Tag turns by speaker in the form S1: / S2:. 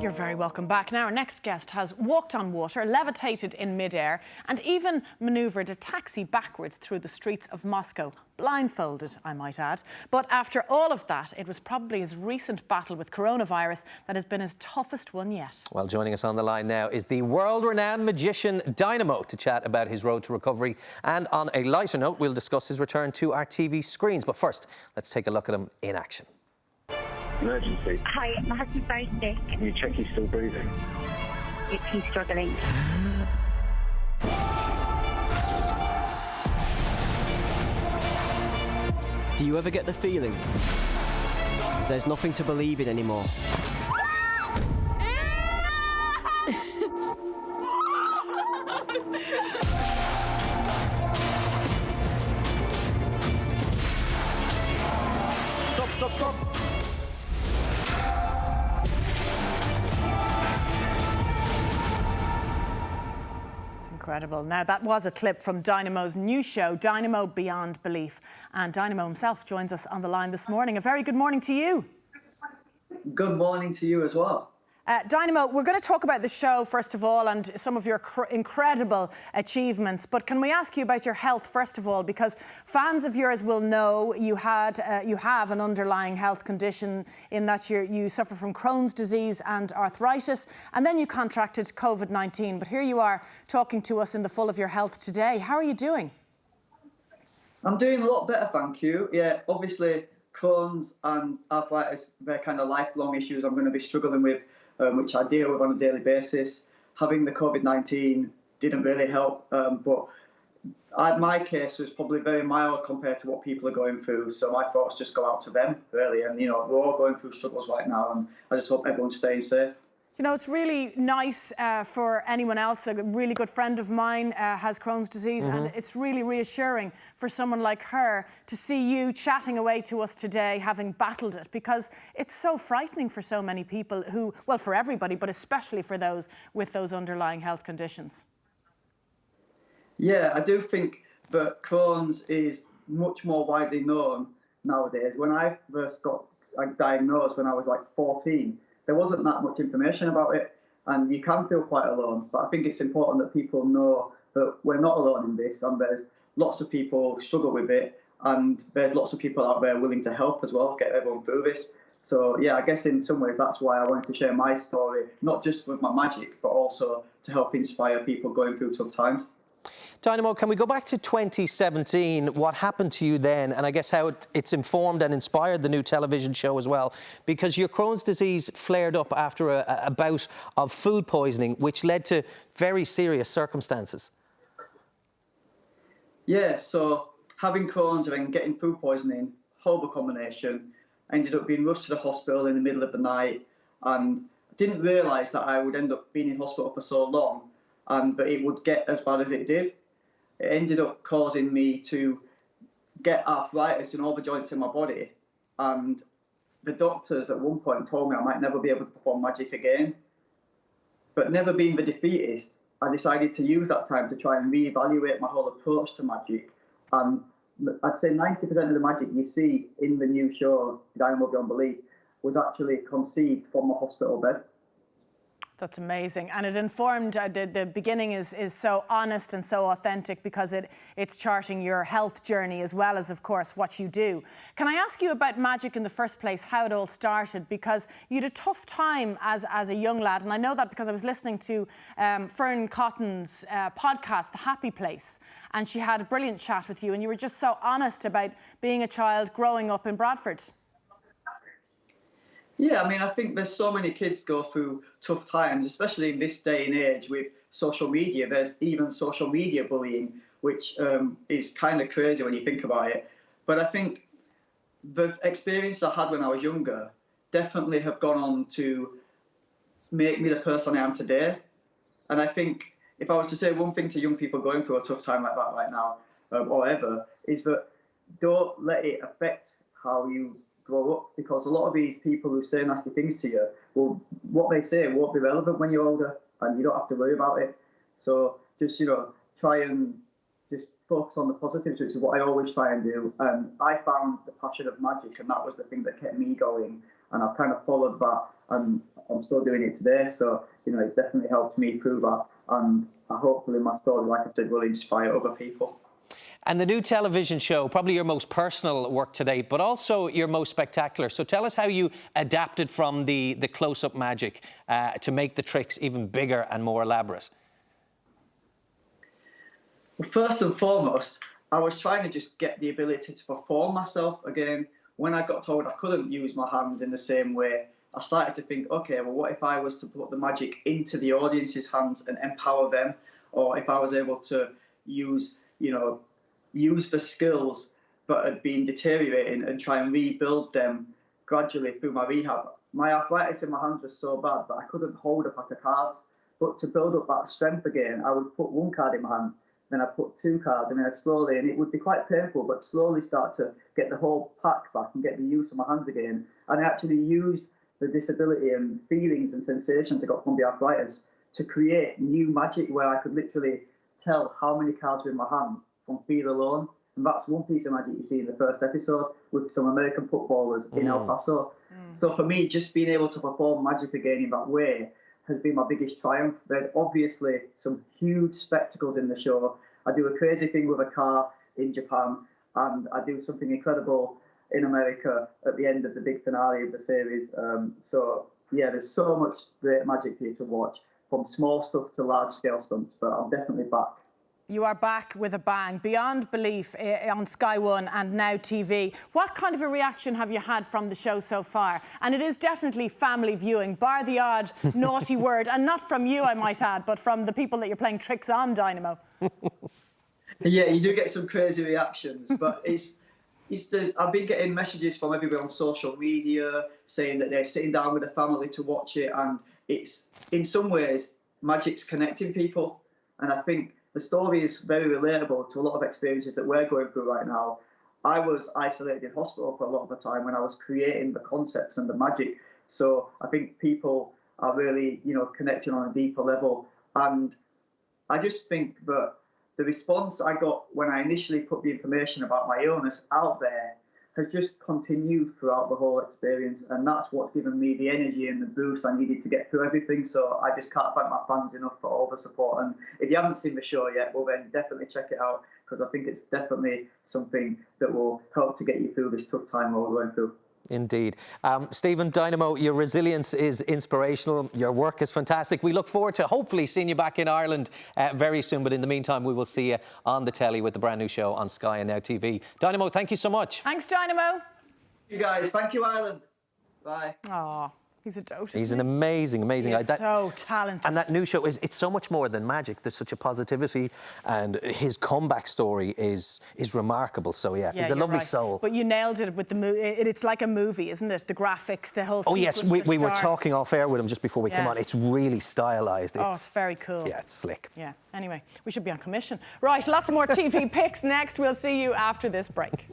S1: You're very welcome back. Now, our next guest has walked on water, levitated in midair, and even manoeuvred a taxi backwards through the streets of Moscow. Blindfolded, I might add. But after all of that, it was probably his recent battle with coronavirus that has been his toughest one yet.
S2: Well, joining us on the line now is the world-renowned magician Dynamo to chat about his road to recovery. And on a lighter note, we'll discuss his return to our TV screens. But first, let's take a look at him in action.
S3: Emergency.
S4: Hi, my husband's very sick.
S3: Can you check he's still breathing?
S4: He's struggling.
S5: Do you ever get the feeling there's nothing to believe in anymore?
S3: Stop!
S1: Incredible. Now, that was a clip from Dynamo's new show, Dynamo Beyond Belief. And Dynamo himself joins us on the line this morning. A very good morning to you.
S6: Good morning to you as well.
S1: Dynamo, we're going to talk about the show, first of all, and some of your incredible achievements. But can we ask you about your health, first of all? Because fans of yours will know you have an underlying health condition in that you suffer from Crohn's disease and arthritis, and then you contracted COVID-19. But here you are talking to us in the full of your health today. How are you doing?
S6: I'm doing a lot better, thank you. Yeah, obviously, Crohn's and arthritis, they're kind of lifelong issues I'm going to be struggling with, which I deal with on a daily basis. Having the COVID-19 didn't really help, but my case was probably very mild compared to what people are going through. So my thoughts just go out to them, really. And, we're all going through struggles right now, and I just hope everyone's staying safe.
S1: You know, it's really nice for anyone else. A really good friend of mine has Crohn's disease, and it's really reassuring for someone like her to see you chatting away to us today, having battled it, because it's so frightening for so many people who, well, for everybody, but especially for those with those underlying health conditions.
S6: Yeah, I do think that Crohn's is much more widely known nowadays. When I first got diagnosed when I was 14, there wasn't that much information about it, and you can feel quite alone. But I think it's important that people know that we're not alone in this, and there's lots of people who struggle with it, and there's lots of people out there willing to help as well, get everyone through this. So yeah, I guess in some ways that's why I wanted to share my story, not just with my magic, but also to help inspire people going through tough times.
S2: Dynamo, can we go back to 2017? What happened to you then? And I guess how it's informed and inspired the new television show as well. Because your Crohn's disease flared up after a bout of food poisoning, which led to very serious circumstances. Yeah,
S6: so having Crohn's and then getting food poisoning, horrible combination. I ended up being rushed to the hospital in the middle of the night, and didn't realise that I would end up being in hospital for so long, but it would get as bad as it did. It ended up causing me to get arthritis in all the joints in my body. And the doctors at one point told me I might never be able to perform magic again. But never being the defeatist, I decided to use that time to try and reevaluate my whole approach to magic. And I'd say 90% of the magic you see in the new show, Dynamo Beyond Belief, was actually conceived from a hospital bed.
S1: That's amazing. And it informed, the beginning is so honest and so authentic because it's charting your health journey as well as, of course, what you do. Can I ask you about magic in the first place, how it all started? Because you had a tough time as a young lad, and I know that because I was listening to Fern Cotton's podcast, The Happy Place, and she had a brilliant chat with you, and you were just so honest about being a child growing up in Bradford.
S6: Yeah, I mean, I think there's so many kids go through tough times, especially in this day and age with social media. There's even social media bullying, which is kind of crazy when you think about it. But I think the experience I had when I was younger definitely have gone on to make me the person I am today. And I think if I was to say one thing to young people going through a tough time like that right now, or ever, is that don't let it affect how you grow up, because a lot of these people who say nasty things to you, well, what they say won't be relevant when you're older, and you don't have to worry about it. So just, try and just focus on the positives, which is what I always try and do. I found the passion of magic, and that was the thing that kept me going. and I've kind of followed that, and I'm still doing it today. So, you know, it's definitely helped me prove that, and hopefully my story, like I said, will inspire other people.
S2: And the new television show, probably your most personal work to date, but also your most spectacular. So tell us how you adapted from the close-up magic to make the tricks even bigger and more elaborate.
S6: Well, first and foremost, I was trying to just get the ability to perform myself again. When I got told I couldn't use my hands in the same way, I started to think, okay, well, what if I was to put the magic into the audience's hands and empower them? Or if I was able to use the skills that had been deteriorating and try and rebuild them gradually through my rehab. My arthritis in my hands was so bad that I couldn't hold a pack of cards. But to build up that strength again, I would put one card in my hand, then I'd put two cards, and then I'd slowly, and it would be quite painful, but slowly start to get the whole pack back and get the use of my hands again. And I actually used the disability and feelings and sensations I got from the arthritis to create new magic where I could literally tell how many cards were in my hand from feel alone. And that's one piece of magic you see in the first episode with some American footballers in El Paso. So for me, just being able to perform magic again in that way has been my biggest triumph. There's obviously some huge spectacles in the show. I do a crazy thing with a car in Japan, and I do something incredible in America at the end of the big finale of the series. So yeah, there's so much great magic here to watch, from small stuff to large scale stunts, but I'm definitely back.
S1: You are back with a bang, beyond belief, on Sky One and Now TV. What kind of a reaction have you had from the show so far? And it is definitely family viewing, bar the odd naughty word, and not from you, I might add, but from the people that you're playing tricks on, Dynamo.
S6: Yeah, you do get some crazy reactions, but I've been getting messages from everyone on social media saying that they're sitting down with a family to watch it, and it's, in some ways, magic's connecting people. And I think the story is very relatable to a lot of experiences that we're going through right now. I was isolated in hospital for a lot of the time when I was creating the concepts and the magic. So I think people are really, connecting on a deeper level. And I just think that the response I got when I initially put the information about my illness out there has just continued throughout the whole experience, and that's what's given me the energy and the boost I needed to get through everything. So I just can't thank my fans enough for all the support. And if you haven't seen the show yet, well then definitely check it out, because I think it's definitely something that will help to get you through this tough time we're going through.
S2: Indeed. Stephen, Dynamo, your resilience is inspirational. Your work is fantastic. We look forward to hopefully seeing you back in Ireland very soon. But in the meantime, we will see you on the telly with the brand new show on Sky and Now TV. Dynamo, thank you so much.
S1: Thanks, Dynamo.
S6: You guys, thank you, Ireland. Bye.
S1: Oh, he's a dote.
S2: He's an amazing.
S1: He's so talented.
S2: And that new show it's so much more than magic. There's such a positivity, and his comeback story is remarkable. So yeah, he's a lovely soul.
S1: But you nailed it with the movie. It's like a movie, isn't it? The graphics, the whole.
S2: Oh yes, we were talking off air with him just before we came on. It's really stylized.
S1: It's very cool.
S2: Yeah, it's slick.
S1: Yeah. Anyway, we should be on commission. Right, lots more TV picks next. We'll see you after this break.